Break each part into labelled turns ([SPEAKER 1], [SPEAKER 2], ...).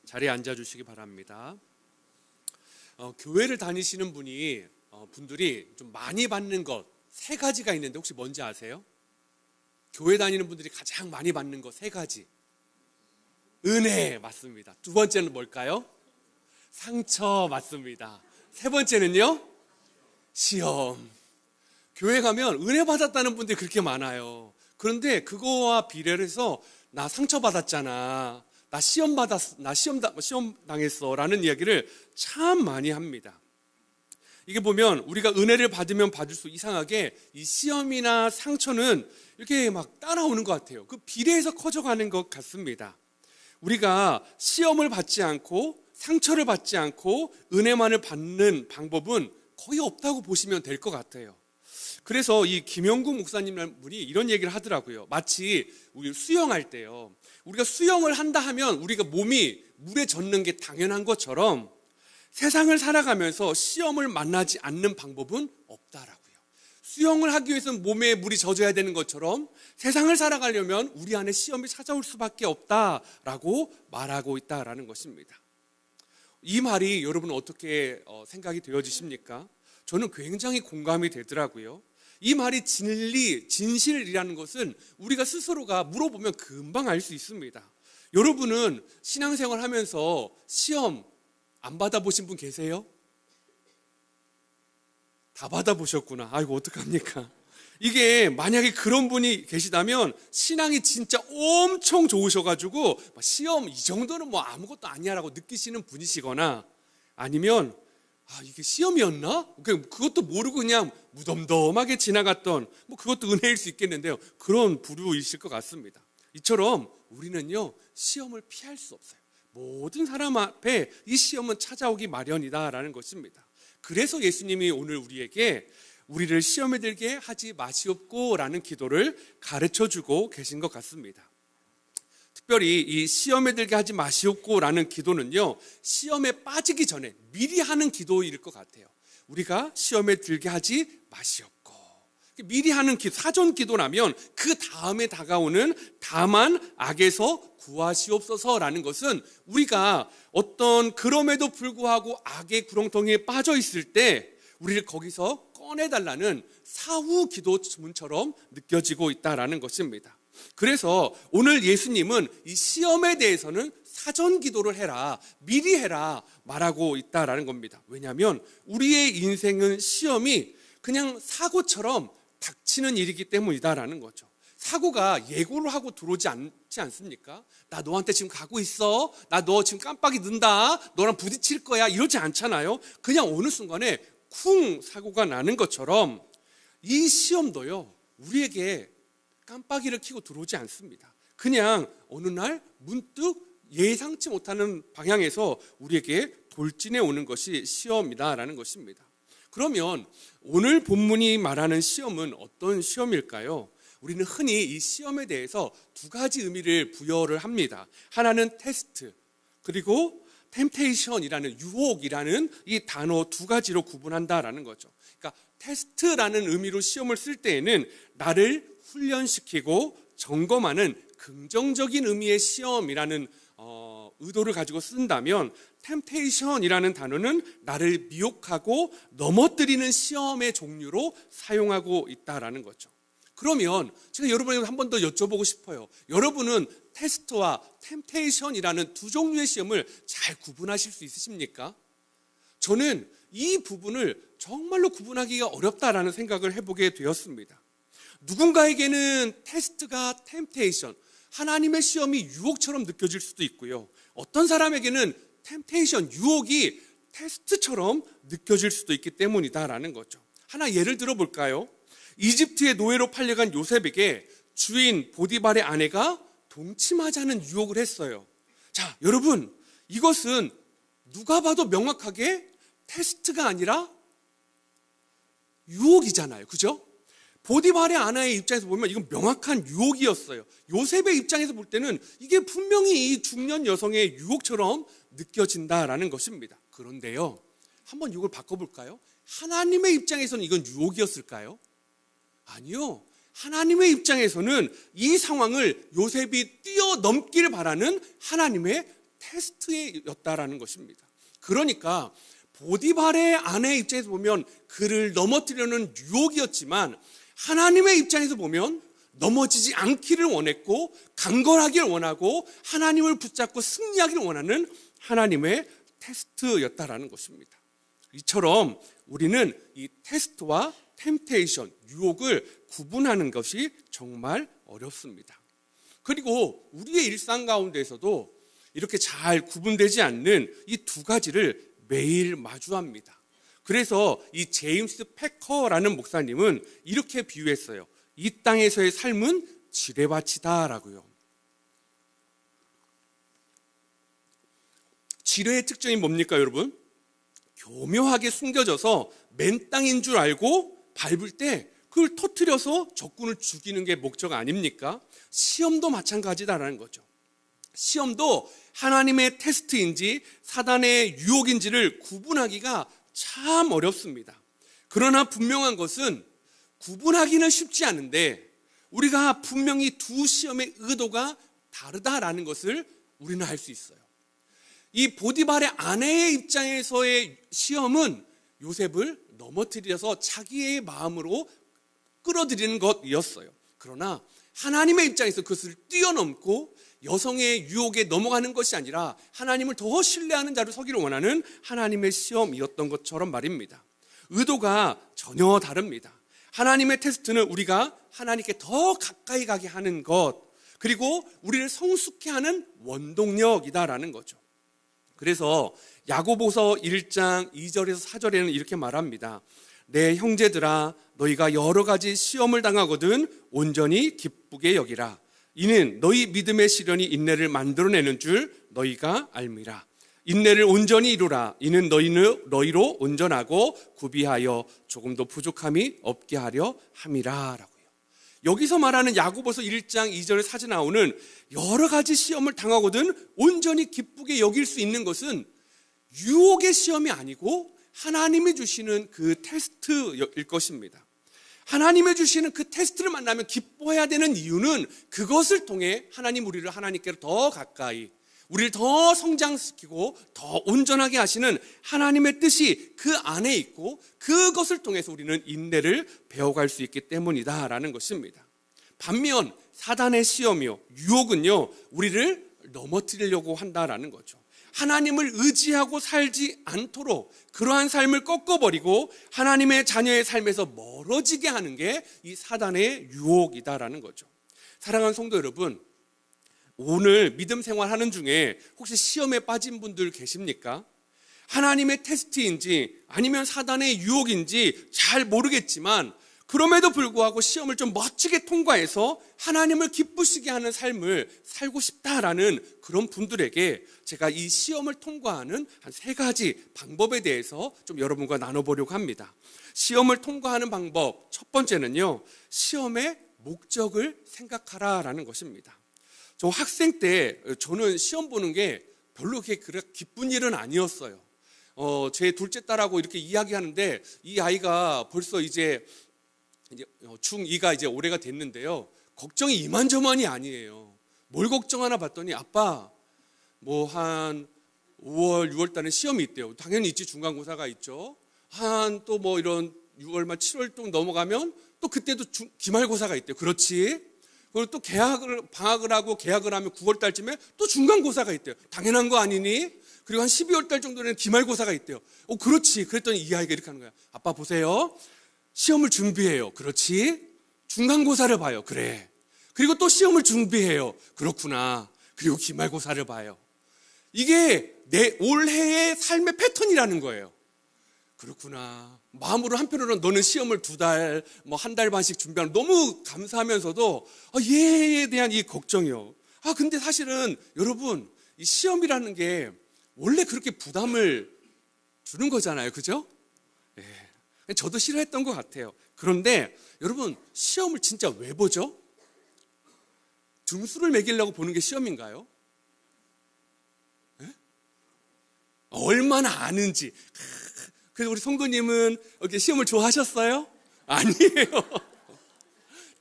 [SPEAKER 1] 자리에 앉아주시기 바랍니다. 교회를 다니시는 분들이 좀 많이 받는 것 세 가지가 있는데 혹시 뭔지 아세요? 교회 다니는 분들이 가장 많이 받는 것 세 가지. 은혜 맞습니다. 두 번째는 뭘까요? 상처 맞습니다. 세 번째는요? 시험. 교회 가면 은혜 받았다는 분들이 그렇게 많아요. 그런데 그거와 비례를 해서 나 상처 받았잖아, 나 시험 당했어 라는 이야기를 참 많이 합니다. 이게 보면 우리가 은혜를 받으면 받을수록 이상하게 이 시험이나 상처는 이렇게 막 따라오는 것 같아요. 그 비례해서 커져가는 것 같습니다. 우리가 시험을 받지 않고 상처를 받지 않고 은혜만을 받는 방법은 거의 없다고 보시면 될 것 같아요. 그래서 이 김영국 목사님이라는 분이 이런 얘기를 하더라고요. 마치 우리 수영할 때요, 우리가 수영을 한다 하면 우리가 몸이 물에 젖는 게 당연한 것처럼 세상을 살아가면서 시험을 만나지 않는 방법은 없다라고요. 수영을 하기 위해서는 몸에 물이 젖어야 되는 것처럼 세상을 살아가려면 우리 안에 시험이 찾아올 수밖에 없다라고 말하고 있다라는 것입니다. 이 말이 여러분 어떻게 생각이 되어지십니까? 저는 굉장히 공감이 되더라고요. 이 말이 진실이라는 것은 우리가 스스로가 물어보면 금방 알 수 있습니다. 여러분은 신앙생활 하면서 시험 안 받아보신 분 계세요? 다 받아보셨구나. 아이고 어떡합니까? 이게 만약에 그런 분이 계시다면 신앙이 진짜 엄청 좋으셔가지고 시험 이 정도는 뭐 아무것도 아니야 라고 느끼시는 분이시거나, 아니면 이게 시험이었나? 그것도 모르고 그냥 무덤덤하게 지나갔던 그것도 은혜일 수 있겠는데요, 그런 부류이실 것 같습니다. 이처럼 우리는요 시험을 피할 수 없어요. 모든 사람 앞에 이 시험은 찾아오기 마련이다라는 것입니다. 그래서 예수님이 오늘 우리를 시험에 들게 하지 마시옵고라는 기도를 가르쳐주고 계신 것 같습니다. 특별히 이 시험에 들게 하지 마시옵고라는 기도는요, 시험에 빠지기 전에 미리 하는 기도일 것 같아요. 우리가 시험에 들게 하지 마시옵고, 미리 하는 사전 기도라면 그 다음에 다가오는 다만 악에서 구하시옵소서라는 것은 우리가 그럼에도 불구하고 악의 구렁텅이에 빠져 있을 때 우리를 거기서 꺼내달라는 사후 기도문처럼 느껴지고 있다라는 것입니다. 그래서 오늘 예수님은 이 시험에 대해서는 사전 기도를 해라, 미리 해라 말하고 있다라는 겁니다. 왜냐하면 우리의 인생은 시험이 그냥 사고처럼 닥치는 일이기 때문이다라는 거죠. 사고가 예고를 하고 들어오지 않지 않습니까? 나 너한테 지금 가고 있어, 나 너 지금 깜빡이 는다, 너랑 부딪힐 거야, 이러지 않잖아요. 그냥 어느 순간에 쿵 사고가 나는 것처럼 이 시험도요 우리에게 깜빡이를 켜고 들어오지 않습니다. 그냥 어느 날 문득 예상치 못하는 방향에서 우리에게 돌진해 오는 것이 시험이다라는 것입니다. 그러면 오늘 본문이 말하는 시험은 어떤 시험일까요? 우리는 흔히 이 시험에 대해서 두 가지 의미를 부여를 합니다. 하나는 테스트, 그리고 템테이션이라는 유혹이라는 이 단어 두 가지로 구분한다라는 거죠. 그러니까 테스트라는 의미로 시험을 쓸 때에는 나를 훈련시키고 점검하는 긍정적인 의미의 시험이라는 의도를 가지고 쓴다면, 템테이션이라는 단어는 나를 미혹하고 넘어뜨리는 시험의 종류로 사용하고 있다라는 거죠. 그러면 제가 여러분에게 한 번 더 여쭤보고 싶어요. 여러분은 테스트와 템테이션이라는 두 종류의 시험을 잘 구분하실 수 있으십니까? 저는 이 부분을 정말로 구분하기가 어렵다라는 생각을 해보게 되었습니다. 누군가에게는 테스트가 템테이션, 하나님의 시험이 유혹처럼 느껴질 수도 있고요, 어떤 사람에게는 템테이션, 유혹이 테스트처럼 느껴질 수도 있기 때문이다라는 거죠. 하나 예를 들어볼까요? 이집트의 노예로 팔려간 요셉에게 주인 보디발의 아내가 동침하자는 유혹을 했어요. 자, 여러분, 이것은 누가 봐도 명확하게 테스트가 아니라 유혹이잖아요. 그죠? 보디발의 아내의 입장에서 보면 이건 명확한 유혹이었어요. 요셉의 입장에서 볼 때는 이게 분명히 이 중년 여성의 유혹처럼 느껴진다라는 것입니다. 그런데요, 한번 이걸 바꿔볼까요? 하나님의 입장에서는 이건 유혹이었을까요? 아니요. 하나님의 입장에서는 이 상황을 요셉이 뛰어넘기를 바라는 하나님의 테스트였다라는 것입니다. 그러니까 보디발의 아내의 입장에서 보면 그를 넘어뜨리려는 유혹이었지만 하나님의 입장에서 보면 넘어지지 않기를 원했고 강건하기를 원하고 하나님을 붙잡고 승리하기를 원하는 하나님의 테스트였다라는 것입니다. 이처럼 우리는 이 테스트와 템테이션, 유혹을 구분하는 것이 정말 어렵습니다. 그리고 우리의 일상 가운데에서도 이렇게 잘 구분되지 않는 이 두 가지를 매일 마주합니다. 그래서 이 제임스 패커라는 목사님은 이렇게 비유했어요. 이 땅에서의 삶은 지뢰밭이다라고요. 지뢰의 특징이 뭡니까, 여러분? 교묘하게 숨겨져서 맨 땅인 줄 알고 밟을 때 그걸 터뜨려서 적군을 죽이는 게 목적 아닙니까? 시험도 마찬가지다라는 거죠. 시험도 하나님의 테스트인지 사단의 유혹인지를 구분하기가 참 어렵습니다. 그러나 분명한 것은 구분하기는 쉽지 않은데 우리가 분명히 두 시험의 의도가 다르다라는 것을 우리는 알 수 있어요. 이 보디발의 아내의 입장에서의 시험은 요셉을 넘어뜨려서 자기의 마음으로 끌어들이는 것이었어요. 그러나 하나님의 입장에서 그것을 뛰어넘고 여성의 유혹에 넘어가는 것이 아니라 하나님을 더 신뢰하는 자로 서기를 원하는 하나님의 시험이었던 것처럼 말입니다. 의도가 전혀 다릅니다. 하나님의 테스트는 우리가 하나님께 더 가까이 가게 하는 것, 그리고 우리를 성숙케 하는 원동력이다라는 거죠. 그래서 야고보서 1장 2절에서 4절에는 이렇게 말합니다. 내 형제들아, 너희가 여러 가지 시험을 당하거든 온전히 기쁘게 여기라. 이는 너희 믿음의 시련이 인내를 만들어내는 줄 너희가 알미라. 인내를 온전히 이루라. 이는 너희로 온전하고 구비하여 조금도 부족함이 없게 하려 함이라. 라고요. 여기서 말하는 야고보서 1장 2절에 사지 나오는 여러 가지 시험을 당하거든 온전히 기쁘게 여길 수 있는 것은 유혹의 시험이 아니고 하나님이 주시는 그 테스트일 것입니다. 하나님이 주시는 그 테스트를 만나면 기뻐해야 되는 이유는 그것을 통해 하나님 우리를 하나님께로 더 가까이, 우리를 더 성장시키고 더 온전하게 하시는 하나님의 뜻이 그 안에 있고 그것을 통해서 우리는 인내를 배워갈 수 있기 때문이다라는 것입니다. 반면 사단의 시험이요, 유혹은요, 우리를 넘어뜨리려고 한다라는 거죠. 하나님을 의지하고 살지 않도록 그러한 삶을 꺾어버리고 하나님의 자녀의 삶에서 멀어지게 하는 게 이 사단의 유혹이다라는 거죠. 사랑하는 성도 여러분, 오늘 믿음 생활하는 중에 혹시 시험에 빠진 분들 계십니까? 하나님의 테스트인지 아니면 사단의 유혹인지 잘 모르겠지만 그럼에도 불구하고 시험을 좀 멋지게 통과해서 하나님을 기쁘시게 하는 삶을 살고 싶다라는 그런 분들에게 제가 이 시험을 통과하는 한 3가지 방법에 대해서 좀 여러분과 나눠보려고 합니다. 시험을 통과하는 방법, 첫 번째는요, 시험의 목적을 생각하라라는 것입니다. 저 학생 때 저는 시험 보는 게 별로 그렇게 기쁜 일은 아니었어요. 제 둘째 딸하고 이렇게 이야기하는데 이 아이가 벌써 이제 중2가 이제 올해가 됐는데요. 걱정이 이만저만이 아니에요. 뭘 걱정하나 봤더니 아빠 뭐 한 5월, 6월 달에 시험이 있대요. 당연히 있지, 중간고사가 있죠. 한 또 뭐 이런 6월 말 7월 좀 넘어가면 또 그때도 기말고사가 있대요. 그렇지? 그리고 또 방학을 하고 개학을 하면 9월 달쯤에 또 중간고사가 있대요. 당연한 거 아니니? 그리고 한 12월 달 정도는 기말고사가 있대요. 그렇지. 그랬더니 이 아이가 이렇게 하는 거야. 아빠 보세요. 시험을 준비해요. 그렇지? 중간고사를 봐요. 그래. 그리고 또 시험을 준비해요. 그렇구나. 그리고 기말고사를 봐요. 이게 내 올해의 삶의 패턴이라는 거예요. 그렇구나. 마음으로 한편으로는 너는 시험을 2달, 뭐 1달 반씩 준비하는 너무 감사하면서도 얘에 대한 이 걱정이요. 근데 사실은 여러분, 이 시험이라는 게 원래 그렇게 부담을 주는 거잖아요. 그죠? 예. 저도 싫어했던 것 같아요. 그런데 여러분, 시험을 진짜 왜 보죠? 등수를 매기려고 보는 게 시험인가요? 네? 얼마나 아는지. 그래서 우리 성도님은 이렇게 시험을 좋아하셨어요? 아니에요.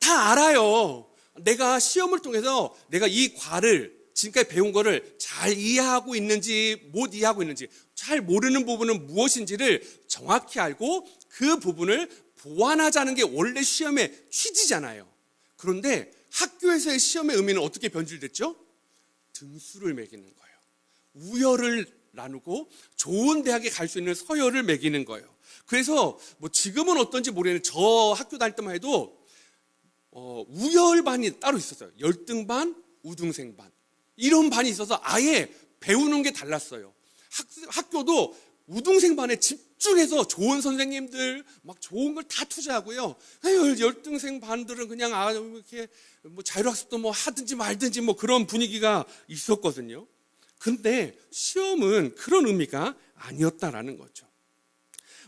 [SPEAKER 1] 다 알아요. 내가 시험을 통해서 내가 이 과를 지금까지 배운 거를 잘 이해하고 있는지 못 이해하고 있는지, 잘 모르는 부분은 무엇인지를 정확히 알고 그 부분을 보완하자는 게 원래 시험의 취지잖아요. 그런데 학교에서의 시험의 의미는 어떻게 변질됐죠? 등수를 매기는 거예요. 우열을 나누고 좋은 대학에 갈 수 있는 서열을 매기는 거예요. 그래서 뭐 지금은 어떤지 모르겠는데 저 학교 다닐 때만 해도 우열반이 따로 있었어요. 열등반, 우등생반 이런 반이 있어서 아예 배우는 게 달랐어요. 학교도 우등생반에 집중해서 좋은 선생님들 막 좋은 걸 다 투자하고요. 열등생 반들은 그냥 이렇게 뭐 자율학습도 뭐 하든지 말든지 뭐 그런 분위기가 있었거든요. 근데 시험은 그런 의미가 아니었다라는 거죠.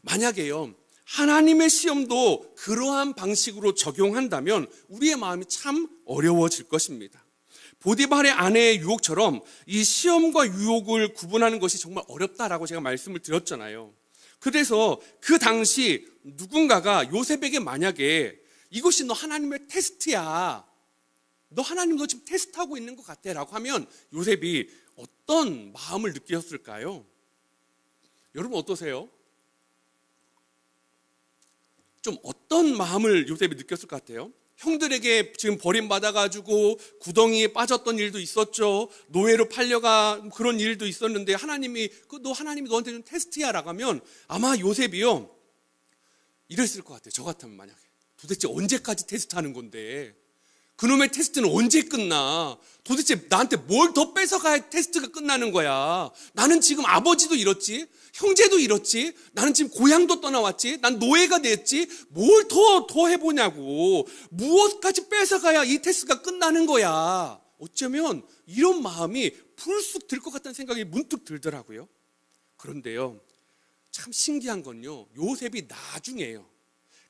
[SPEAKER 1] 만약에요, 하나님의 시험도 그러한 방식으로 적용한다면 우리의 마음이 참 어려워질 것입니다. 보디발의 아내의 유혹처럼 이 시험과 유혹을 구분하는 것이 정말 어렵다라고 제가 말씀을 드렸잖아요. 그래서 그 당시 누군가가 요셉에게 만약에 이것이 너 하나님의 테스트야, 너 하나님 너 지금 테스트하고 있는 것 같아 라고 하면 요셉이 어떤 마음을 느꼈을까요? 여러분 어떠세요? 좀 어떤 마음을 요셉이 느꼈을 것 같아요? 형들에게 지금 버림받아가지고 구덩이에 빠졌던 일도 있었죠. 노예로 팔려가 그런 일도 있었는데 하나님이 너한테 좀 테스트야 라고 하면 아마 요셉이요 이랬을 것 같아요. 저 같으면 만약에 도대체 언제까지 테스트하는 건데, 그놈의 테스트는 언제 끝나? 도대체 나한테 뭘 더 뺏어가야 테스트가 끝나는 거야? 나는 지금 아버지도 잃었지, 형제도 잃었지, 나는 지금 고향도 떠나왔지, 난 노예가 됐지, 뭘 더 해보냐고. 무엇까지 뺏어가야 이 테스트가 끝나는 거야? 어쩌면 이런 마음이 불쑥 들 것 같다는 생각이 문득 들더라고요. 그런데요, 참 신기한 건요, 요셉이 나중에요,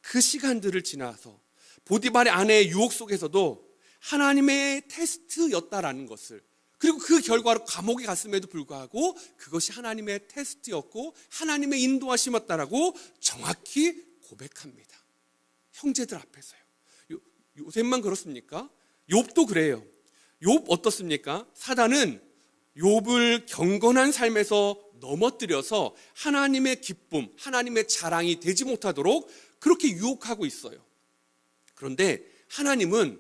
[SPEAKER 1] 그 시간들을 지나서 보디발의 아내의 유혹 속에서도 하나님의 테스트였다라는 것을, 그리고 그 결과로 감옥에 갔음에도 불구하고 그것이 하나님의 테스트였고 하나님의 인도하심이었다라고 정확히 고백합니다. 형제들 앞에서요. 요셉만 그렇습니까? 욥도 그래요. 욥 어떻습니까? 사단은 욥을 경건한 삶에서 넘어뜨려서 하나님의 기쁨, 하나님의 자랑이 되지 못하도록 그렇게 유혹하고 있어요. 그런데 하나님은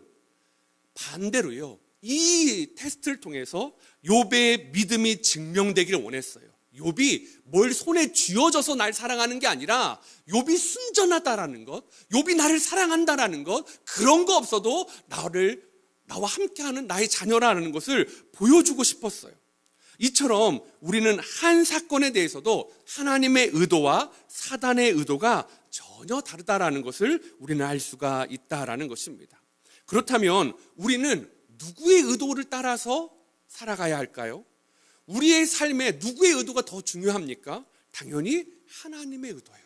[SPEAKER 1] 반대로요, 이 테스트를 통해서 욥의 믿음이 증명되기를 원했어요. 욥이 뭘 손에 쥐어져서 날 사랑하는 게 아니라 욥이 순전하다라는 것, 욥이 나를 사랑한다라는 것, 그런 거 없어도 나와 함께하는 나의 자녀라는 것을 보여주고 싶었어요. 이처럼 우리는 한 사건에 대해서도 하나님의 의도와 사단의 의도가 전혀 다르다라는 것을 우리는 알 수가 있다라는 것입니다. 그렇다면 우리는 누구의 의도를 따라서 살아가야 할까요? 우리의 삶에 누구의 의도가 더 중요합니까? 당연히 하나님의 의도예요.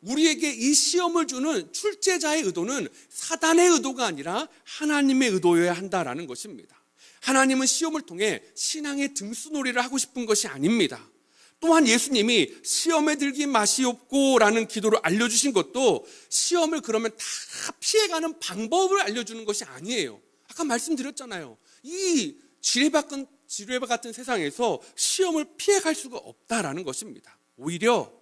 [SPEAKER 1] 우리에게 이 시험을 주는 출제자의 의도는 사단의 의도가 아니라 하나님의 의도여야 한다라는 것입니다. 하나님은 시험을 통해 신앙의 등수놀이를 하고 싶은 것이 아닙니다. 또한 예수님이 시험에 들기 마시옵고라는 기도를 알려주신 것도 시험을 그러면 다 피해가는 방법을 알려주는 것이 아니에요. 아까 말씀드렸잖아요. 이 지뢰밭 같은 세상에서 시험을 피해갈 수가 없다라는 것입니다. 오히려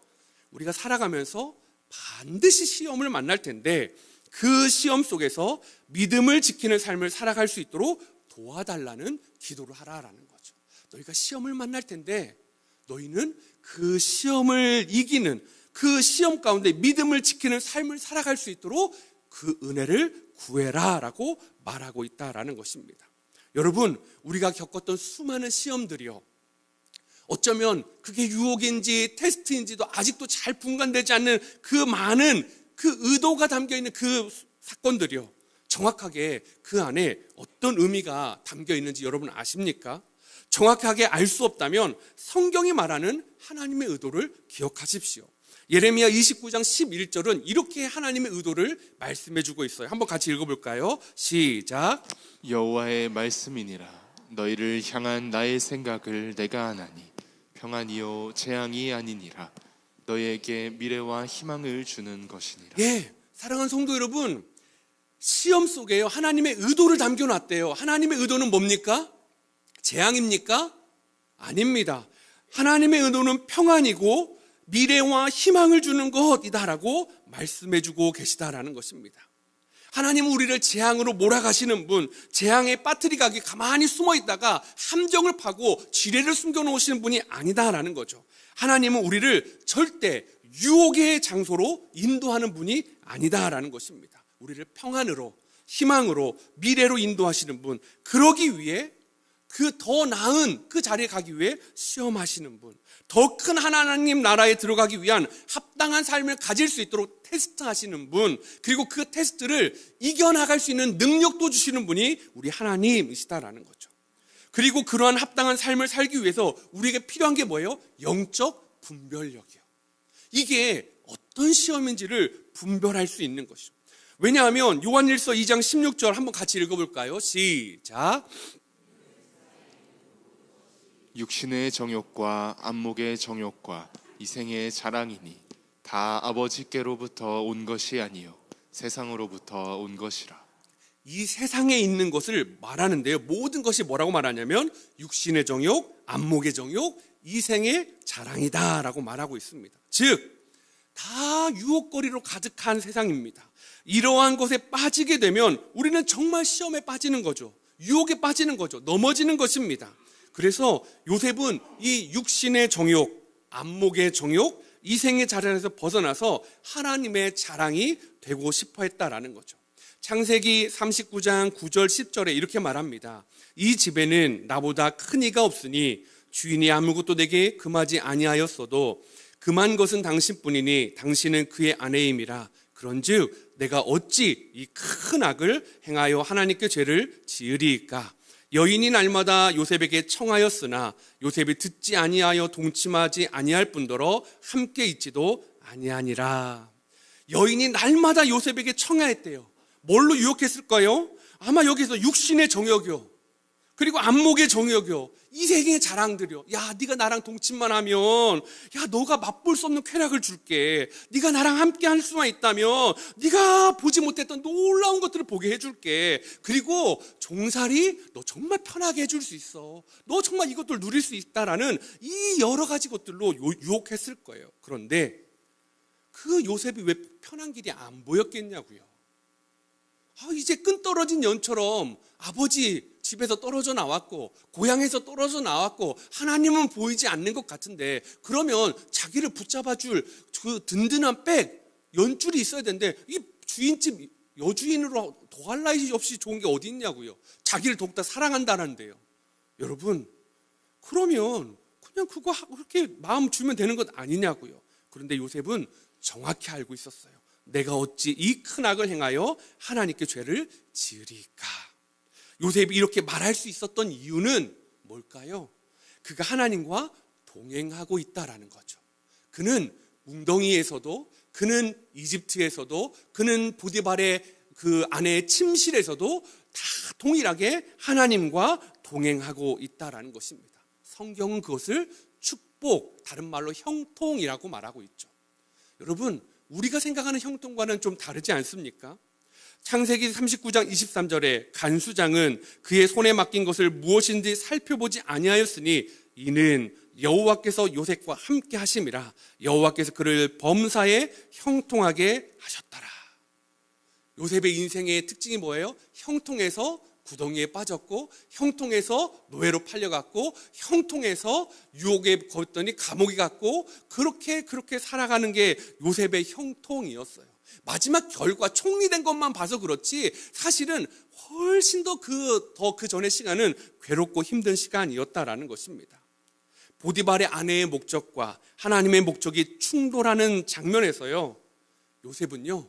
[SPEAKER 1] 우리가 살아가면서 반드시 시험을 만날 텐데 그 시험 속에서 믿음을 지키는 삶을 살아갈 수 있도록 도와달라는 기도를 하라라는 거죠. 너희가 시험을 만날 텐데 너희는 그 시험을 이기는, 그 시험 가운데 믿음을 지키는 삶을 살아갈 수 있도록 그 은혜를 구해라라고 말하고 있다라는 것입니다. 여러분, 우리가 겪었던 수많은 시험들이요, 어쩌면 그게 유혹인지 테스트인지도 아직도 잘 분간되지 않는 그 많은 그 의도가 담겨있는 그 사건들이요, 정확하게 그 안에 어떤 의미가 담겨 있는지 여러분 아십니까? 정확하게 알 수 없다면 성경이 말하는 하나님의 의도를 기억하십시오. 예레미야 29장 11절은 이렇게 하나님의 의도를 말씀해 주고 있어요. 한번 같이 읽어볼까요? 시작.
[SPEAKER 2] 여호와의 말씀이니라. 너희를 향한 나의 생각을 내가 아나니 평안이요 재앙이 아니니라. 너희에게 미래와 희망을 주는 것이니라.
[SPEAKER 1] 예, 사랑하는 성도 여러분, 시험 속에요 하나님의 의도를 담겨놨대요. 하나님의 의도는 뭡니까? 재앙입니까? 아닙니다. 하나님의 의도는 평안이고 미래와 희망을 주는 것이다라고 말씀해주고 계시다라는 것입니다. 하나님은 우리를 재앙으로 몰아가시는 분, 재앙에 빠뜨리가기 가만히 숨어있다가 함정을 파고 지뢰를 숨겨놓으시는 분이 아니다라는 거죠. 하나님은 우리를 절대 유혹의 장소로 인도하는 분이 아니다라는 것입니다. 우리를 평안으로, 희망으로, 미래로 인도하시는 분, 그러기 위해 그 더 나은 그 자리에 가기 위해 시험하시는 분, 더 큰 하나님 나라에 들어가기 위한 합당한 삶을 가질 수 있도록 테스트하시는 분, 그리고 그 테스트를 이겨나갈 수 있는 능력도 주시는 분이 우리 하나님이시다라는 거죠. 그리고 그러한 합당한 삶을 살기 위해서 우리에게 필요한 게 뭐예요? 영적 분별력이요. 이게 어떤 시험인지를 분별할 수 있는 것이죠. 왜냐하면 요한일서 2장 16절 한번 같이 읽어볼까요? 시작.
[SPEAKER 2] 육신의 정욕과 안목의 정욕과 이생의 자랑이니 다 아버지께로부터 온 것이 아니요 세상으로부터 온 것이라.
[SPEAKER 1] 이 세상에 있는 것을 말하는데요, 모든 것이 뭐라고 말하냐면 육신의 정욕, 안목의 정욕, 이생의 자랑이다 라고 말하고 있습니다. 즉 다 유혹거리로 가득한 세상입니다. 이러한 것에 빠지게 되면 우리는 정말 시험에 빠지는 거죠. 유혹에 빠지는 거죠. 넘어지는 것입니다. 그래서 요셉은 이 육신의 정욕, 안목의 정욕, 이생의 자랑에서 벗어나서 하나님의 자랑이 되고 싶어 했다라는 거죠. 창세기 39장 9절 10절에 이렇게 말합니다. 이 집에는 나보다 큰 이가 없으니 주인이 아무것도 내게 금하지 아니하였어도 금한 것은 당신뿐이니 당신은 그의 아내임이라. 그런즉 내가 어찌 이 큰 악을 행하여 하나님께 죄를 지으리이까. 여인이 날마다 요셉에게 청하였으나 요셉이 듣지 아니하여 동침하지 아니할 뿐더러 함께 있지도 아니하니라. 여인이 날마다 요셉에게 청하했대요. 뭘로 유혹했을까요? 아마 여기서 육신의 정욕이요, 그리고 안목의 정욕이요, 이생의 자랑들이요. 야, 네가 나랑 동침만 하면 야, 너가 맛볼 수 없는 쾌락을 줄게. 네가 나랑 함께 할 수만 있다면 네가 보지 못했던 놀라운 것들을 보게 해줄게. 그리고 종살이 너 정말 편하게 해줄 수 있어. 너 정말 이것들 누릴 수 있다라는 이 여러 가지 것들로 유혹했을 거예요. 그런데 그 요셉이 왜 편한 길이 안 보였겠냐고요. 이제 끈 떨어진 연처럼 아버지 집에서 떨어져 나왔고 고향에서 떨어져 나왔고 하나님은 보이지 않는 것 같은데, 그러면 자기를 붙잡아줄 그 든든한 백, 연줄이 있어야 되는데 이 주인집 여주인으로 더할 나위 없이 좋은 게 어디 있냐고요. 자기를 더욱더 사랑한다는데요. 여러분, 그러면 그냥 그거 그렇게 마음 주면 되는 것 아니냐고요. 그런데 요셉은 정확히 알고 있었어요. 내가 어찌 이 큰 악을 행하여 하나님께 죄를 지으리까. 요셉이 이렇게 말할 수 있었던 이유는 뭘까요? 그가 하나님과 동행하고 있다라는 거죠. 그는 웅덩이에서도, 그는 이집트에서도, 그는 보디발의 그 아내의 침실에서도 다 동일하게 하나님과 동행하고 있다라는 것입니다. 성경은 그것을 축복, 다른 말로 형통이라고 말하고 있죠. 여러분, 우리가 생각하는 형통과는 좀 다르지 않습니까? 창세기 39장 23절에 간수장은 그의 손에 맡긴 것을 무엇인지 살펴보지 아니하였으니 이는 여호와께서 요셉과 함께 하심이라. 여호와께서 그를 범사에 형통하게 하셨더라. 요셉의 인생의 특징이 뭐예요? 형통해서 구덩이에 빠졌고, 형통해서 노예로 팔려갔고, 형통해서 유혹에 걸렸더니 감옥에 갔고, 그렇게 살아가는 게 요셉의 형통이었어요. 마지막 결과 총리된 것만 봐서 그렇지 사실은 훨씬 더 그 전의 시간은 괴롭고 힘든 시간이었다라는 것입니다. 보디발의 아내의 목적과 하나님의 목적이 충돌하는 장면에서요, 요셉은요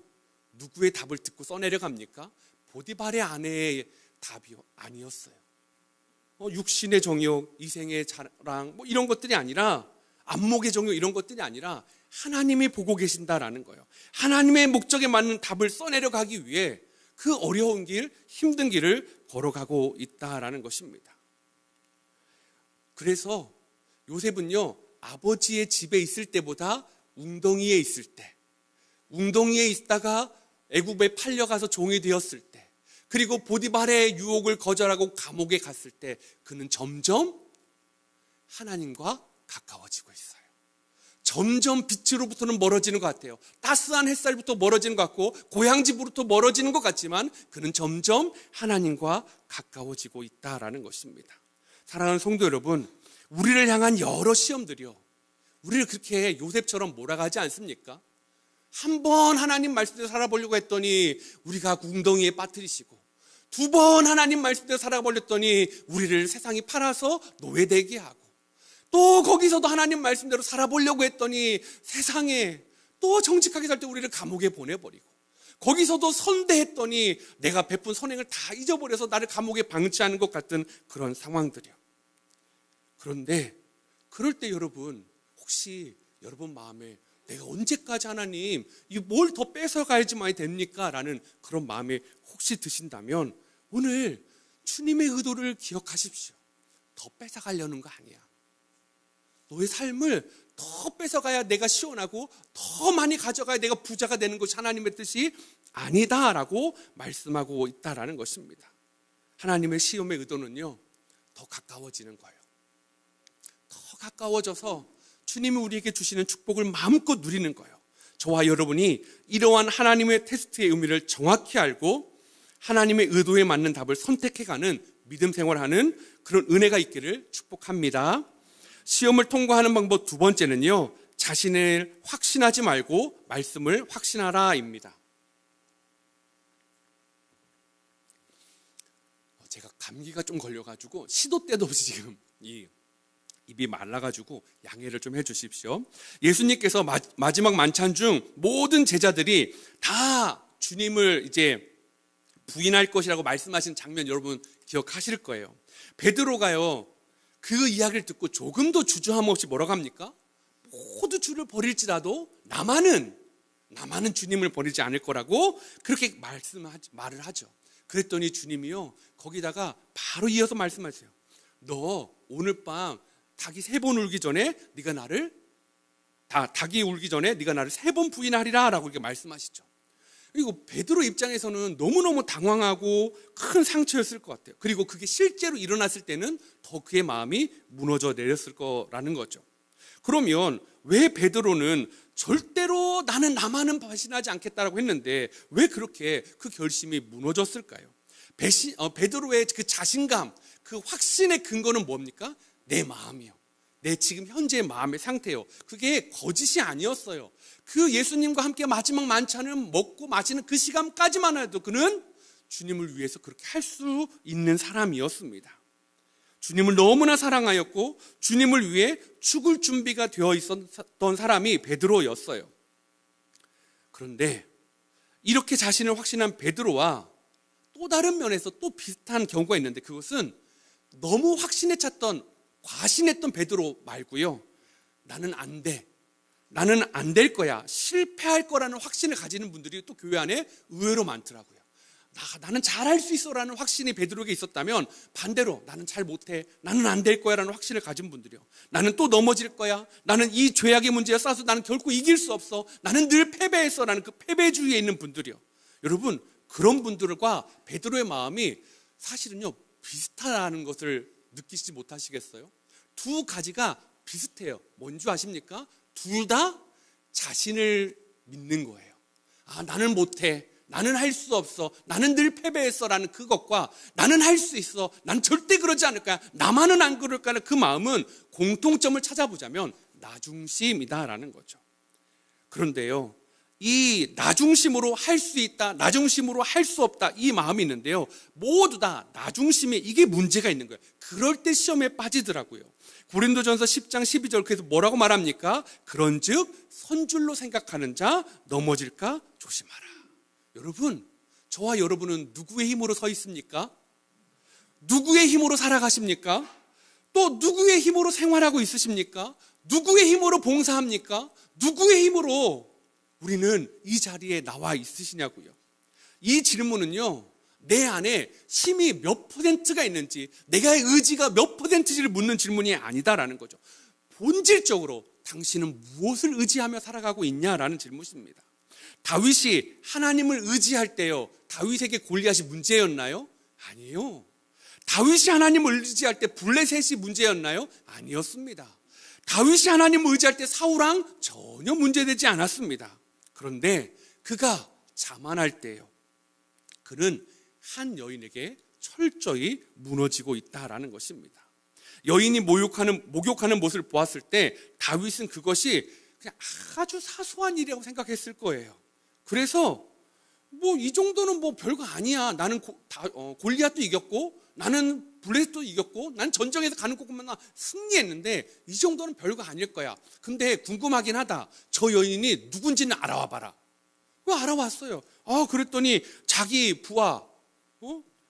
[SPEAKER 1] 누구의 답을 듣고 써내려갑니까? 보디발의 아내의 답이 아니었어요. 육신의 정욕, 이생의 자랑 이런 것들이 아니라, 안목의 정욕 이런 것들이 아니라 하나님이 보고 계신다라는 거예요. 하나님의 목적에 맞는 답을 써내려가기 위해 그 어려운 길, 힘든 길을 걸어가고 있다라는 것입니다. 그래서 요셉은요, 아버지의 집에 있을 때보다 웅덩이에 있을 때, 웅덩이에 있다가 애굽에 팔려가서 종이 되었을 때, 그리고 보디발의 유혹을 거절하고 감옥에 갔을 때 그는 점점 하나님과 가까워지고 있어요. 점점 빛으로부터는 멀어지는 것 같아요. 따스한 햇살부터 멀어지는 것 같고 고향집으로부터 멀어지는 것 같지만 그는 점점 하나님과 가까워지고 있다라는 것입니다. 사랑하는 성도 여러분, 우리를 향한 여러 시험들이요, 우리를 그렇게 요셉처럼 몰아가지 않습니까? 한 번 하나님 말씀대로 살아보려고 했더니 우리가 궁덩이에 빠뜨리시고, 두 번 하나님 말씀대로 살아보렸더니 우리를 세상이 팔아서 노예되게 하고, 또 거기서도 하나님 말씀대로 살아보려고 했더니 세상에 또 정직하게 살 때 우리를 감옥에 보내버리고, 거기서도 선대했더니 내가 베푼 선행을 다 잊어버려서 나를 감옥에 방치하는 것 같은 그런 상황들이요. 그런데 그럴 때 여러분, 혹시 여러분 마음에 내가 언제까지 하나님 뭘 더 뺏어가야지만 됩니까? 라는 그런 마음에 혹시 드신다면 오늘 주님의 의도를 기억하십시오. 더 뺏어가려는 거 아니야. 너의 삶을 더 뺏어가야 내가 시원하고 더 많이 가져가야 내가 부자가 되는 것이 하나님의 뜻이 아니다라고 말씀하고 있다라는 것입니다. 하나님의 시험의 의도는요, 더 가까워지는 거예요. 더 가까워져서 주님이 우리에게 주시는 축복을 마음껏 누리는 거예요. 저와 여러분이 이러한 하나님의 테스트의 의미를 정확히 알고 하나님의 의도에 맞는 답을 선택해가는 믿음 생활하는 그런 은혜가 있기를 축복합니다. 시험을 통과하는 방법 두 번째는요, 자신을 확신하지 말고 말씀을 확신하라입니다. 제가 감기가 좀 걸려가지고 시도 때도 없이 지금 입이 말라가지고 양해를 좀 해주십시오. 예수님께서 마지막 만찬 중 모든 제자들이 다 주님을 이제 부인할 것이라고 말씀하신 장면 여러분 기억하실 거예요. 베드로가요, 그 이야기를 듣고 조금도 주저함 없이 뭐라고 합니까? 모두 주를 버릴지라도 나만은 주님을 버리지 않을 거라고 그렇게 말을 하죠. 그랬더니 주님이요, 거기다가 바로 이어서 말씀하세요. 너 오늘 밤 닭이 3번 울기 전에 네가 나를 닭이 울기 전에 네가 나를 3번 부인하리라 라고 이렇게 말씀하시죠. 그리고 베드로 입장에서는 너무너무 당황하고 큰 상처였을 것 같아요. 그리고 그게 실제로 일어났을 때는 더 그의 마음이 무너져 내렸을 거라는 거죠. 그러면 왜 베드로는 절대로 나만은 배신하지 않겠다라고 했는데 왜 그렇게 그 결심이 무너졌을까요? 베드로의 그 자신감, 그 확신의 근거는 뭡니까? 내 마음이요. 내 지금 현재의 마음의 상태요. 그게 거짓이 아니었어요. 그 예수님과 함께 마지막 만찬을 먹고 마시는 그 시간까지만 해도 그는 주님을 위해서 그렇게 할 수 있는 사람이었습니다. 주님을 너무나 사랑하였고 주님을 위해 죽을 준비가 되어 있었던 사람이 베드로였어요. 그런데 이렇게 자신을 확신한 베드로와 또 다른 면에서 또 비슷한 경우가 있는데, 그것은 너무 확신에 찼던 과신했던 베드로 말고요, 나는 안 돼, 나는 안 될 거야, 실패할 거라는 확신을 가지는 분들이 또 교회 안에 의외로 많더라고요. 나는 잘할 수 있어 라는 확신이 베드로에게 있었다면, 반대로 나는 잘 못해, 나는 안 될 거야 라는 확신을 가진 분들이요, 나는 또 넘어질 거야, 나는 이 죄악의 문제에 싸서 나는 결코 이길 수 없어, 나는 늘 패배했어 라는 그 패배주의에 있는 분들이요. 여러분, 그런 분들과 베드로의 마음이 사실은요 비슷하다는 것을 느끼시지 못하시겠어요? 두 가지가 비슷해요. 뭔지 아십니까? 둘 다 자신을 믿는 거예요. 나는 못해, 나는 할 수 없어, 나는 늘 패배했어 라는 그것과 나는 할 수 있어, 난 절대 그러지 않을 거야, 나만은 안 그럴 거라는 그 마음은 공통점을 찾아보자면 나중심이다라는 거죠. 그런데요, 이 나중심으로 할 수 있다, 나중심으로 할 수 없다, 이 마음이 있는데요, 모두 다 나중심에 이게 문제가 있는 거예요. 그럴 때 시험에 빠지더라고요. 고린도전서 10장 12절 그래서 뭐라고 말합니까? 그런즉 선줄로 생각하는 자 넘어질까 조심하라. 여러분, 저와 여러분은 누구의 힘으로 서 있습니까? 누구의 힘으로 살아가십니까? 또 누구의 힘으로 생활하고 있으십니까? 누구의 힘으로 봉사합니까? 누구의 힘으로 우리는 이 자리에 나와 있으시냐고요. 이 질문은요, 내 안에 힘이 몇 %가 있는지, 내가 의지가 몇 %인지를 묻는 질문이 아니다라는 거죠. 본질적으로 당신은 무엇을 의지하며 살아가고 있냐라는 질문입니다. 다윗이 하나님을 의지할 때요, 다윗에게 골리앗이 문제였나요? 아니요. 다윗이 하나님을 의지할 때 블레셋이 문제였나요? 아니었습니다. 다윗이 하나님을 의지할 때 사울왕 전혀 문제되지 않았습니다. 그런데 그가 자만할 때요, 그는 한 여인에게 철저히 무너지고 있다라는 것입니다. 여인이 목욕하는 모습을 보았을 때 다윗은 그것이 그냥 아주 사소한 일이라고 생각했을 거예요. 그래서 뭐 이 정도는 뭐 별거 아니야. 나는 골리앗도 이겼고, 나는 블레셋도 이겼고, 난 전쟁에서 가는 곳만 승리했는데 이 정도는 별거 아닐 거야. 근데 궁금하긴 하다. 저 여인이 누군지는 알아와 봐라. 알아왔어요. 그랬더니 자기 부하,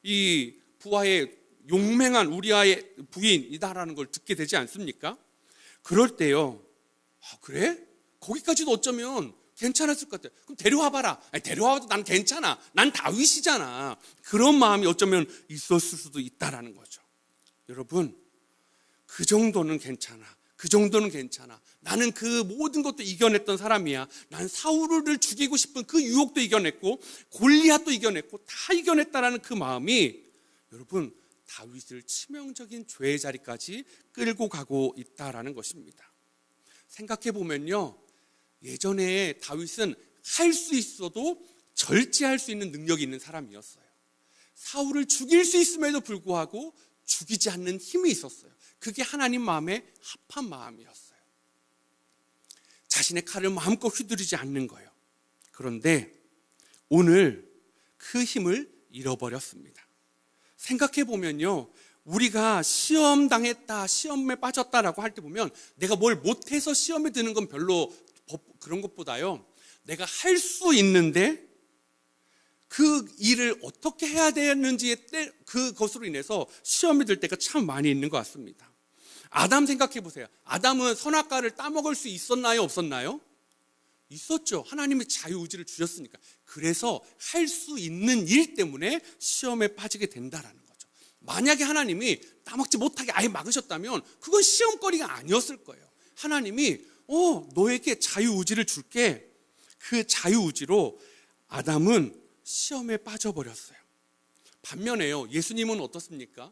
[SPEAKER 1] 이 부하의 용맹한 우리아의 부인이다라는 걸 듣게 되지 않습니까? 그럴 때요, 그래? 거기까지도 어쩌면 괜찮았을 것 같아요. 그럼 데려와 봐라. 데려와도 난 괜찮아. 난 다윗이잖아. 그런 마음이 어쩌면 있었을 수도 있다라는 거죠. 여러분, 그 정도는 괜찮아. 그 정도는 괜찮아. 나는 그 모든 것도 이겨냈던 사람이야. 난 사울을 죽이고 싶은 그 유혹도 이겨냈고, 골리앗도 이겨냈고, 다 이겨냈다라는 그 마음이, 여러분, 다윗을 치명적인 죄의 자리까지 끌고 가고 있다라는 것입니다. 생각해 보면요, 예전에 다윗은 할 수 있어도 절제할 수 있는 능력이 있는 사람이었어요. 사울을 죽일 수 있음에도 불구하고 죽이지 않는 힘이 있었어요. 그게 하나님 마음에 합한 마음이었어요. 자신의 칼을 마음껏 휘두르지 않는 거예요. 그런데 오늘 그 힘을 잃어버렸습니다. 생각해 보면요, 우리가 시험 당했다, 시험에 빠졌다라고 할 때 보면 내가 뭘 못해서 시험에 드는 건 별로 그런 것보다요, 내가 할 수 있는데 그 일을 어떻게 해야 되는지에 그것으로 인해서 시험이 들 때가 참 많이 있는 것 같습니다. 아담 생각해 보세요. 아담은 선악과를 따먹을 수 있었나요, 없었나요? 있었죠. 하나님이 자유의지를 주셨으니까. 그래서 할 수 있는 일 때문에 시험에 빠지게 된다라는 거죠. 만약에 하나님이 따먹지 못하게 아예 막으셨다면 그건 시험거리가 아니었을 거예요. 하나님이 너에게 자유의지를 줄게. 그 자유의지로 아담은 시험에 빠져버렸어요. 반면에요, 예수님은 어떻습니까?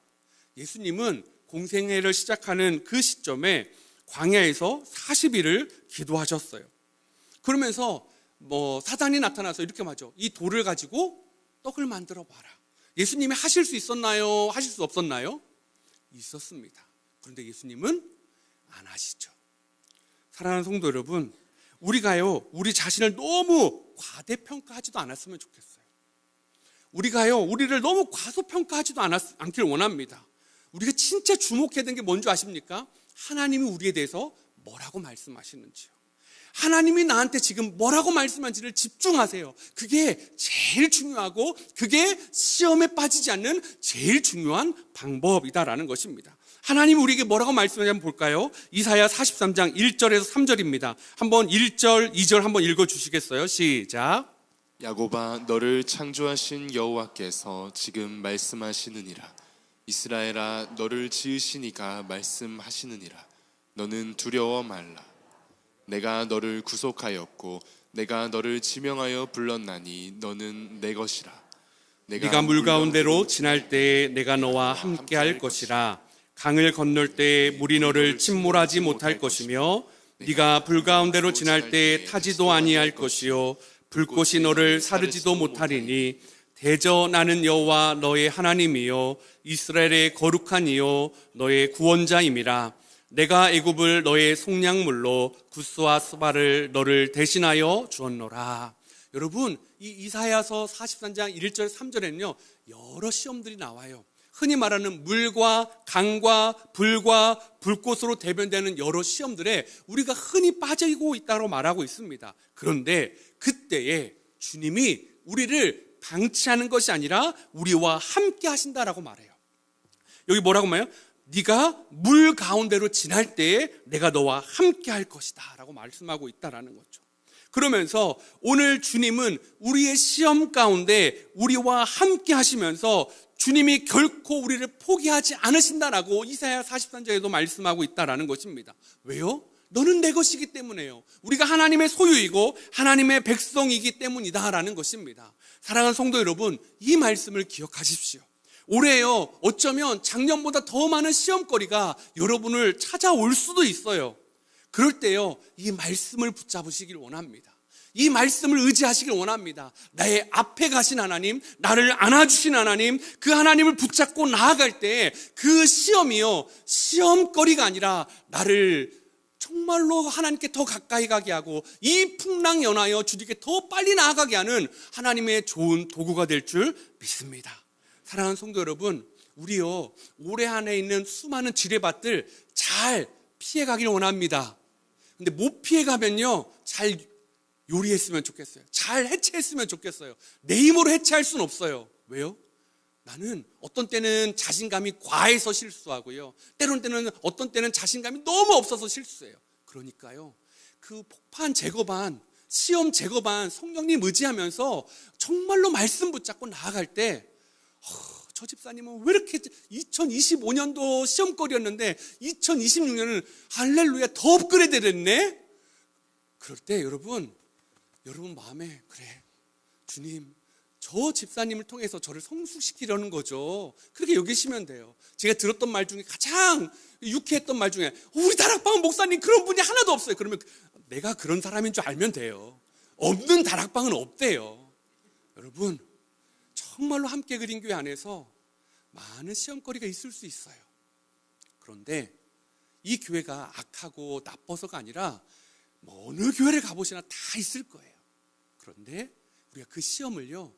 [SPEAKER 1] 예수님은 공생애를 시작하는 그 시점에 광야에서 40일을 기도하셨어요. 그러면서 사단이 나타나서 이렇게 말하죠. 이 돌을 가지고 떡을 만들어 봐라. 예수님이 하실 수 있었나요? 하실 수 없었나요? 있었습니다. 그런데 예수님은 안 하시죠. 사랑하는 성도 여러분, 우리가요, 우리 자신을 너무 과대평가하지도 않았으면 좋겠어요. 우리가요, 우리를 너무 과소평가하지도 않길 원합니다. 우리가 진짜 주목해야 되는 게 뭔지 아십니까? 하나님이 우리에 대해서 뭐라고 말씀하시는지요. 하나님이 나한테 지금 뭐라고 말씀하는지를 집중하세요. 그게 제일 중요하고 그게 시험에 빠지지 않는 제일 중요한 방법이다라는 것입니다. 하나님이 우리에게 뭐라고 말씀하는지 한번 볼까요? 이사야 43장 1절에서 3절입니다. 한번 1절, 2절 한번 읽어주시겠어요? 시작.
[SPEAKER 2] 야곱아, 너를 창조하신 여호와께서 지금 말씀하시느니라. 이스라엘아, 너를 지으신 이가 말씀하시느니라. 너는 두려워 말라. 내가 너를 구속하였고 내가 너를 지명하여 불렀나니 너는 내 것이라.
[SPEAKER 1] 네가 물 가운데로 지날 때에 내가 너와 함께할 것이라. 강을 건널 때에 물이 너를 침몰하지 못할 것이며 네가 불 가운데로 지날 때에 타지도 아니할 것이요 불꽃이 너를 사르지도 못하리니 대저 나는 여호와 너의 하나님이요 이스라엘의 거룩한 이요 너의 구원자임이라. 내가 애굽을 너의 속량물로 구스와 스바를 너를 대신하여 주었노라. 여러분, 이 이사야서 43장 1절 3절에는요 여러 시험들이 나와요. 흔히 말하는 물과 강과 불과 불꽃으로 대변되는 여러 시험들에 우리가 흔히 빠지고 있다고 말하고 있습니다. 그런데 그때에 주님이 우리를 방치하는 것이 아니라 우리와 함께 하신다라고 말해요. 여기 뭐라고 말해요? 네가 물 가운데로 지날 때에 내가 너와 함께 할 것이다 라고 말씀하고 있다라는 거죠. 그러면서 오늘 주님은 우리의 시험 가운데 우리와 함께 하시면서 주님이 결코 우리를 포기하지 않으신다라고 이사야 43장에도 말씀하고 있다라는 것입니다. 왜요? 너는 내 것이기 때문에요. 우리가 하나님의 소유이고 하나님의 백성이기 때문이다라는 것입니다. 사랑하는 성도 여러분, 이 말씀을 기억하십시오. 올해요, 어쩌면 작년보다 더 많은 시험거리가 여러분을 찾아올 수도 있어요. 그럴 때요, 이 말씀을 붙잡으시길 원합니다. 이 말씀을 의지하시길 원합니다. 나의 앞에 가신 하나님, 나를 안아주신 하나님, 그 하나님을 붙잡고 나아갈 때 그 시험이요, 시험거리가 아니라 나를 정말로 하나님께 더 가까이 가게 하고 이 풍랑 연하여 주님께 더 빨리 나아가게 하는 하나님의 좋은 도구가 될 줄 믿습니다. 사랑하는 성도 여러분, 우리요, 올해 한 해 있는 수많은 지뢰밭들 잘 피해가길 원합니다. 근데 못 피해가면요, 잘 요리했으면 좋겠어요. 잘 해체했으면 좋겠어요. 내 힘으로 해체할 수는 없어요. 왜요? 나는 어떤 때는 자신감이 과해서 실수하고요, 때는 어떤 때는 자신감이 너무 없어서 실수해요. 그러니까요, 그 폭판 제거반, 시험 제거반 성령님 의지하면서 정말로 말씀 붙잡고 나아갈 때, 저 집사님은 왜 이렇게 2025년도 시험거리였는데 2026년은 할렐루야 더 업그레이드 됐네? 그럴 때 여러분 마음에, 그래, 주님, 저 집사님을 통해서 저를 성숙시키려는 거죠. 그렇게 여기시면 돼요. 제가 들었던 말 중에 가장 유쾌했던 말 중에, 우리 다락방 목사님 그런 분이 하나도 없어요. 그러면 내가 그런 사람인 줄 알면 돼요. 없는 다락방은 없대요. 여러분, 정말로 함께 그린 교회 안에서 많은 시험거리가 있을 수 있어요. 그런데 이 교회가 악하고 나빠서가 아니라 어느 교회를 가보시나 다 있을 거예요. 그런데 우리가 그 시험을요,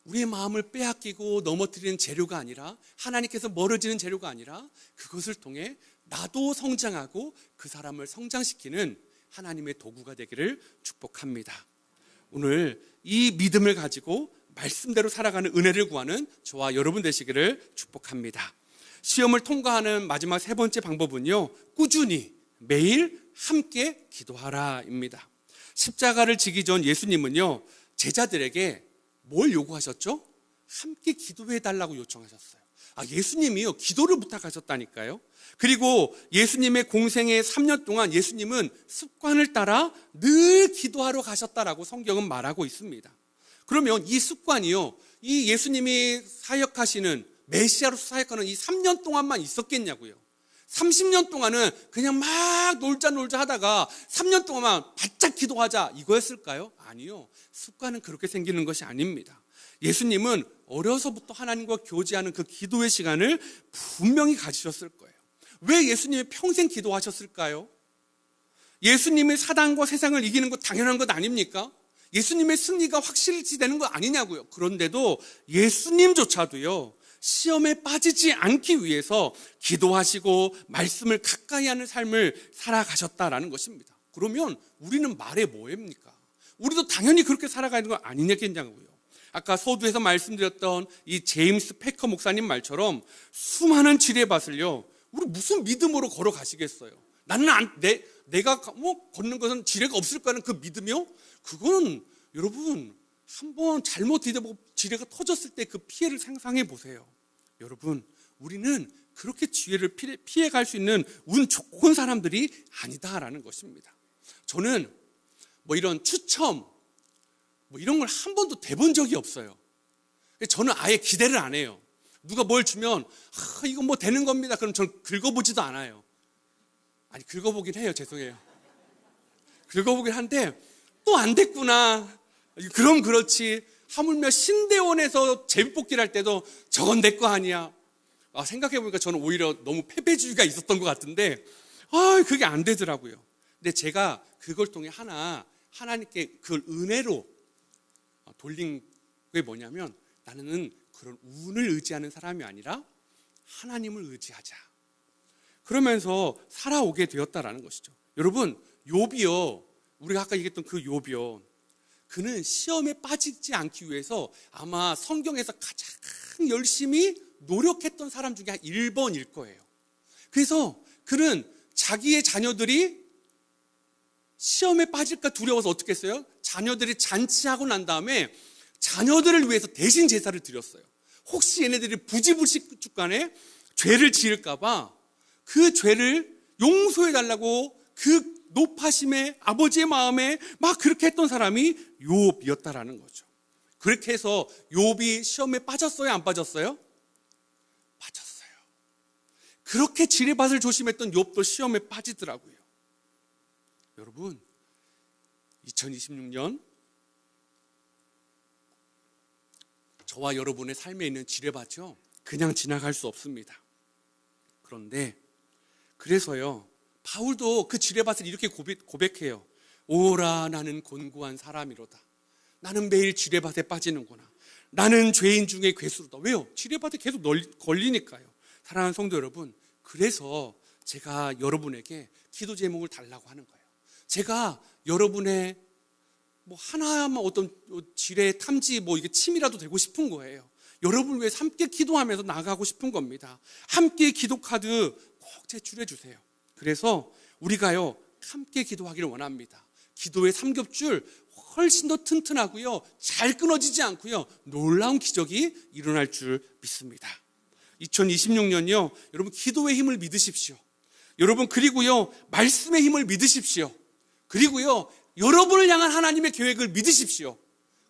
[SPEAKER 1] 우리의 마음을 빼앗기고 넘어뜨리는 재료가 아니라, 하나님께서 멀어지는 재료가 아니라, 그것을 통해 나도 성장하고 그 사람을 성장시키는 하나님의 도구가 되기를 축복합니다. 오늘 이 믿음을 가지고 말씀대로 살아가는 은혜를 구하는 저와 여러분 되시기를 축복합니다. 시험을 통과하는 마지막 세 번째 방법은요, 꾸준히 매일 함께 기도하라입니다. 십자가를 지기 전 예수님은요, 제자들에게 뭘 요구하셨죠? 함께 기도해 달라고 요청하셨어요. 예수님이요, 기도를 부탁하셨다니까요. 그리고 예수님의 공생의 3년 동안 예수님은 습관을 따라 늘 기도하러 가셨다라고 성경은 말하고 있습니다. 그러면 이 습관이요, 이 예수님이 사역하시는, 메시아로서 사역하는 이 3년 동안만 있었겠냐고요. 30년 동안은 그냥 막 놀자 하다가 3년 동안만 바짝 기도하자 이거였을까요? 아니요. 습관은 그렇게 생기는 것이 아닙니다. 예수님은 어려서부터 하나님과 교제하는 그 기도의 시간을 분명히 가지셨을 거예요. 왜 예수님이 평생 기도하셨을까요? 예수님이 사단과 세상을 이기는 것 당연한 것 아닙니까? 예수님의 승리가 확실시 되는 거 아니냐고요. 그런데도 예수님조차도요, 시험에 빠지지 않기 위해서 기도하시고 말씀을 가까이 하는 삶을 살아가셨다라는 것입니다. 그러면 우리는 말해 뭐합니까? 우리도 당연히 그렇게 살아가는 거 아니냐고요. 아까 서두에서 말씀드렸던 이 제임스 패커 목사님 말처럼 수많은 지뢰밭을요, 우리 무슨 믿음으로 걸어가시겠어요? 나는 내가 걷는 것은 지뢰가 없을 거라는 그 믿음이요? 그거는 여러분, 한번 잘못 디뎌보고 지뢰가 터졌을 때 그 피해를 상상해 보세요. 여러분, 우리는 그렇게 지혜를 피해갈 수 있는 운 좋은 사람들이 아니다라는 것입니다. 저는 이런 추첨 이런 걸 한 번도 대본 적이 없어요. 저는 아예 기대를 안 해요. 누가 뭘 주면 이거 되는 겁니다. 그럼 저는 긁어보지도 않아요. 아니, 긁어보긴 해요. 죄송해요. 긁어보긴 한데 또 안 됐구나. 그럼 그렇지. 하물며 신대원에서 제비뽑기를 할 때도 저건 내 거 아니야. 생각해보니까 저는 오히려 너무 패배주의가 있었던 것 같은데 그게 안 되더라고요. 근데 제가 그걸 통해 하나님께 그걸 은혜로 돌린 게 뭐냐면, 나는 그런 운을 의지하는 사람이 아니라 하나님을 의지하자. 그러면서 살아오게 되었다라는 것이죠. 여러분, 욥이요, 우리가 아까 얘기했던 그 욥이요, 그는 시험에 빠지지 않기 위해서 아마 성경에서 가장 열심히 노력했던 사람 중에 한 1번일 거예요. 그래서 그는 자기의 자녀들이 시험에 빠질까 두려워서 어떻게 했어요? 자녀들이 잔치하고 난 다음에 자녀들을 위해서 대신 제사를 드렸어요. 혹시 얘네들이 부지불식간에 죄를 지을까 봐 그 죄를 용서해 달라고 그 높아심에 아버지의 마음에 막 그렇게 했던 사람이 욥이었다라는 거죠. 그렇게 해서 욥이 시험에 빠졌어요, 안 빠졌어요? 빠졌어요. 그렇게 지뢰밭을 조심했던 욥도 시험에 빠지더라고요. 여러분, 2026년 저와 여러분의 삶에 있는 지뢰밭이요, 그냥 지나갈 수 없습니다. 그런데 그래서요, 바울도 그 지뢰밭을 이렇게 고백해요. 오라, 나는 곤고한 사람이로다. 나는 매일 지뢰밭에 빠지는구나. 나는 죄인 중에 괴수로다. 왜요? 지뢰밭에 계속 걸리니까요. 사랑하는 성도 여러분, 그래서 제가 여러분에게 기도 제목을 달라고 하는 거예요. 제가 여러분의 하나만 어떤 지뢰 탐지 이게 침이라도 되고 싶은 거예요. 여러분을 위해서 함께 기도하면서 나가고 싶은 겁니다. 함께 기도 카드 꼭 제출해 주세요. 그래서 우리가요, 함께 기도하기를 원합니다. 기도의 삼겹줄 훨씬 더 튼튼하고요, 잘 끊어지지 않고요, 놀라운 기적이 일어날 줄 믿습니다. 2026년요, 여러분 기도의 힘을 믿으십시오. 여러분, 그리고요, 말씀의 힘을 믿으십시오. 그리고요, 여러분을 향한 하나님의 계획을 믿으십시오.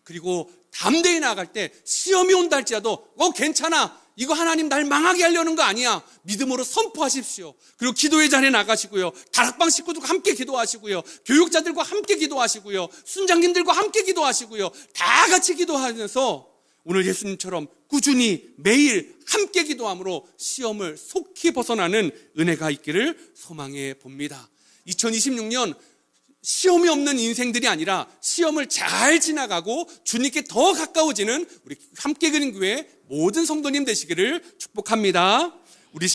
[SPEAKER 1] 그리고 담대히 나아갈 때 시험이 온다 할지라도 괜찮아, 이거 하나님 날 망하게 하려는 거 아니야, 믿음으로 선포하십시오. 그리고 기도의 자리에 나가시고요, 다락방 식구들과 함께 기도하시고요, 교육자들과 함께 기도하시고요, 순장님들과 함께 기도하시고요, 다 같이 기도하면서 오늘 예수님처럼 꾸준히 매일 함께 기도함으로 시험을 속히 벗어나는 은혜가 있기를 소망해 봅니다. 2026년 시험이 없는 인생들이 아니라 시험을 잘 지나가고 주님께 더 가까워지는 우리 함께 그린 교회 모든 성도님 되시기를 축복합니다.